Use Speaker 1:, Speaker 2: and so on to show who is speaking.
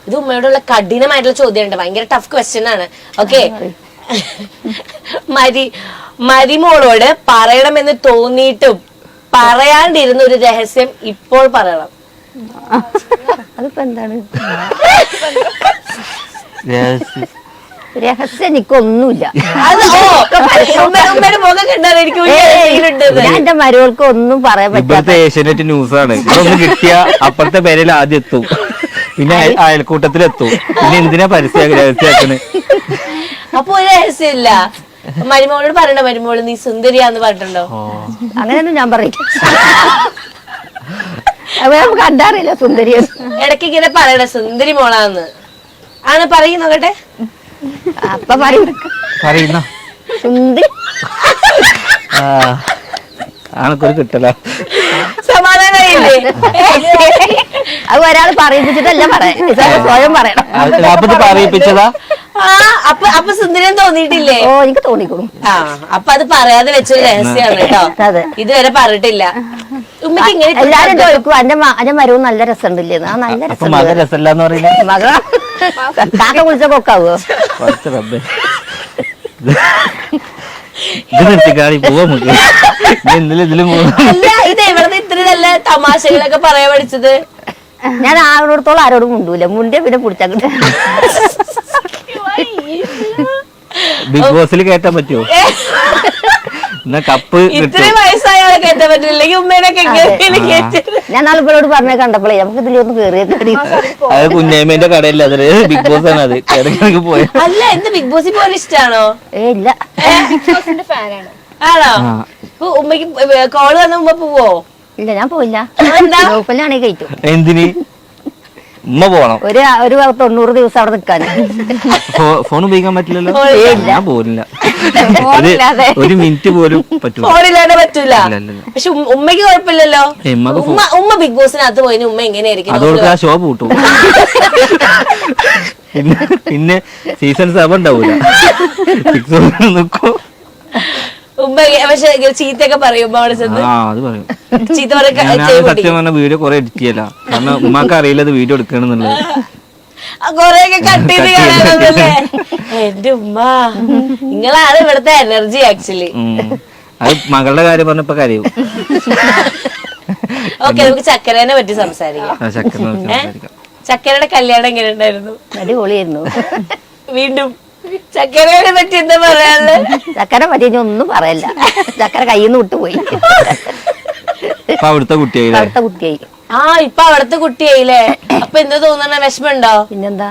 Speaker 1: ഇത് ഉമ്മയോടുള്ള കഠിനമായിട്ടുള്ള ചോദ്യമുണ്ട്, ഭയങ്കര ടഫ് ക്വസ്റ്റ്യൻ ആണ്. ഓക്കെ, മരിമോളോട് പറയണമെന്ന് തോന്നിയിട്ടും പറയാണ്ടിരുന്ന ഒരു രഹസ്യം ഇപ്പോൾ പറയണം.
Speaker 2: അതിപ്പോ എന്താണ് രഹസ്യം? എനിക്കൊന്നുമില്ല. ഞാൻ എന്റെ മരുകൾക്ക് ഒന്നും പറയാൻ പറ്റില്ല.
Speaker 3: ഏഷ്യാനെറ്റ് ന്യൂസാണ്, ഇതൊന്നും കിട്ടിയ അപ്പുറത്തെ പേരിൽ ആദ്യം എത്തും, പിന്നെ അയൽക്കൂട്ടത്തിലെത്തും. പിന്നെ എന്തിനാ രഹസ്യാക്കണ്?
Speaker 1: അപ്പൊ ഒരു രഹസ്യമില്ല. മരുമോളോട് പറയണ്ട, മരുമോള് നീ സുന്ദരിയാന്ന് പറഞ്ഞിട്ടുണ്ടോ?
Speaker 2: അങ്ങനെയൊന്നും ഞാൻ പറയില്ല. നമുക്ക് കണ്ടറിയില്ല സുന്ദരി.
Speaker 1: ഇടയ്ക്ക് ഇങ്ങനെ പറയണ സുന്ദരി മോളാന്ന് ആണ് പറയുന്നോട്ടെ.
Speaker 2: അപ്പൊ പറയുന്ന സുന്ദരി
Speaker 3: ആണക്കൊരു കിട്ടല.
Speaker 1: സമാധാനമായില്ലേ?
Speaker 2: അത് ഒരാൾ പറയിപ്പിച്ചിട്ടല്ല പറയാൻ, സ്വയം പറയണം.
Speaker 3: അപ്പൊ പറയിപ്പിച്ചതാ.
Speaker 1: അപ്പൊ സുന്ദരം തോന്നിയിട്ടില്ലേ?
Speaker 2: ഓ, എനിക്ക് തോന്നിക്കോളും.
Speaker 1: അപ്പൊ അത് പറയാതെ വെച്ചൊരു രഹസ്യമാണ് കേട്ടോ. ഇതുവരെ പറഞ്ഞിട്ടില്ല. ഉമ്മക്ക് ഇങ്ങനെ
Speaker 2: എല്ലാരും ചോദിക്കും അന്റെ മരവും നല്ല രസമുണ്ടല്ലേ? ആ, നല്ല രസം.
Speaker 3: രസമില്ലാന്ന് പറയുന്നത്
Speaker 2: മക കാക്ക കുളിച്ച കൊക്കാവോ?
Speaker 3: ഇത് നിർത്തിക്കാടി പോവാ നമുക്ക്.
Speaker 1: അല്ല, ഇത് എവിടെ ഇത്ര നല്ല തമാശകളൊക്കെ പറയാൻ പഠിച്ചത്?
Speaker 2: ഞാൻ ആരോടത്തോളം ആരോടും മുണ്ടൂല, മുണ്ടിയ പിന്നെ പിടിച്ചാ.
Speaker 3: ബിഗ് ബോസിൽ കേട്ടാൻ പറ്റുമോ? കപ്പ്
Speaker 1: ഇത്രയും വയസ്സായ ആളെ കേട്ടാൻ പറ്റില്ലെങ്കിൽ ഉമ്മേനൊക്കെ
Speaker 2: ഞാൻ നാളിപ്പോഴോട് പറഞ്ഞ കണ്ടപ്പോഴേ നമുക്ക് ഇതിലൊന്ന് കേറിയ
Speaker 3: അത് കുഞ്ഞേമ്മേന്റെ കടയില്ല, അത് ബിഗ് ബോസ് ആണ്. അത് ഇടയ്ക്ക് പോയ
Speaker 1: അല്ല, എന്ത് ബിഗ് ബോസിൽ പോലെ ഇഷ്ടാണോ?
Speaker 2: ഇല്ല,
Speaker 1: ആണോ? ഉമ്മക്ക് കോള് വന്ന ഉമ്മ പോവോ?
Speaker 2: ഇല്ല, ഞാൻ പോയില്ല. നോപ്പലാണെങ്കിൽ കഴിക്കും.
Speaker 3: എന്തിന്? ഉമ്മ പോണം.
Speaker 2: ഒരു 90 ദിവസം അവിടെ നിൽക്കാൻ.
Speaker 3: ഫോൺ ഉപയോഗിക്കാൻ പറ്റില്ലല്ലോ. ഞാൻ പോലില്ല, ഒരു മിനിറ്റ് പോലും പറ്റൂല.
Speaker 1: ഫോണില്ലാണ്ട് പറ്റൂല. പക്ഷെ ഉമ്മക്ക് കുഴപ്പമില്ലല്ലോ. ഉമ്മ ബിഗ് ബോസിനകത്ത് പോയിന് ഉമ്മ എങ്ങനെയായിരിക്കും?
Speaker 3: അതോടൊക്കെ ആ ഷോ പൂട്ടും. പിന്നെ സീസൺ 7 ഉണ്ടാവൂല. നിക്കും.
Speaker 1: ഉമ്മ പക്ഷെ ചീത്തയൊക്കെ പറയും ഉമ്മ അവിടെ ചെന്ന്.
Speaker 3: അത് പറയും.
Speaker 1: ചീത്ത
Speaker 3: സത്യം പറഞ്ഞ വീഡിയോ കൊറേ എഡിറ്റ് ചെയ്യല, കാരണം ഉമ്മാക്ക് അറിയില്ല ഇത് വീഡിയോ എടുക്കണെന്നുള്ളത്.
Speaker 1: കൊറേയൊക്കെ കട്ട് ചെയ്ത് കാണാനല്ലേ. എന്റെ ഉമ്മ, നിങ്ങളാണ് ഇവിടുത്തെ എനർജി ആക്ച്വലി.
Speaker 3: അത് മകളുടെ കാര്യം പറഞ്ഞപ്പോ കരയും.
Speaker 1: ഓക്കെ, നമുക്ക് ചക്കരേനെ പറ്റി സംസാരിക്കാം. ചക്കരയുടെ കല്യാണം എങ്ങനെ ഉണ്ടായിരുന്നു?
Speaker 2: അടിപൊളിയായിരുന്നു.
Speaker 1: വീണ്ടും ചക്കരയെ പറ്റി എന്താ പറയാനുള്ളത്?
Speaker 2: ചക്കര പറ്റി ഒന്നും പറയല്ല. ചക്കര കയ്യിൽ നിന്ന് വിട്ടുപോയി.
Speaker 3: അവിടുത്തെ
Speaker 2: കുട്ടിയായി.
Speaker 1: ഇപ്പൊ അവിടുത്തെ കുട്ടിയായില്ലേ? അപ്പൊ എന്താ തോന്നണ? വിഷമുണ്ടോ?
Speaker 2: പിന്നെന്താ?